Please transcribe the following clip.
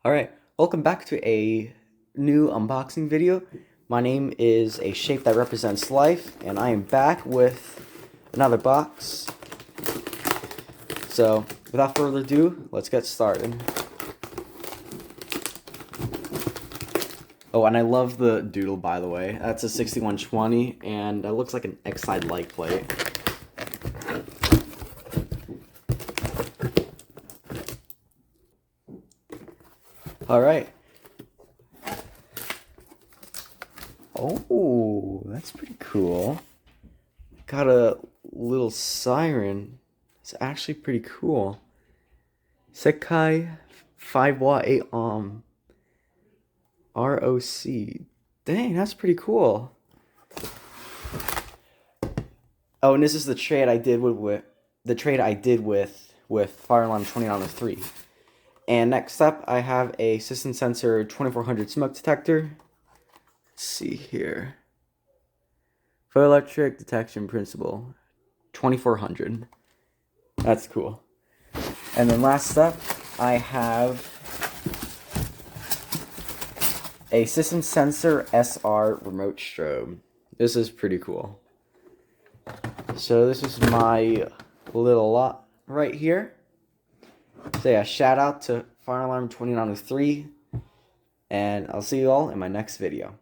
Alright, welcome back to a new unboxing video. My name is A Shape That Represents Life, and I am back with another box. So, without further ado, let's get started. Oh, and I love the doodle, by the way. That's a 6120, and that looks like an X-Side light plate. Alright. Oh, that's pretty cool. Got a little siren. It's actually pretty cool. Sekai 5-watt 8 ROC. Dang, that's pretty cool. Oh, and this is the trade I did with Fire Alarm 2903. And next up, I have a System Sensor 2400 smoke detector. Let's see here. Photoelectric detection principle 2400. That's cool. And then last up, I have a System Sensor SR remote strobe. This is pretty cool. So this is my little lot right here. So yeah, shout out to Fire Alarm 2903, and I'll see you all in my next video.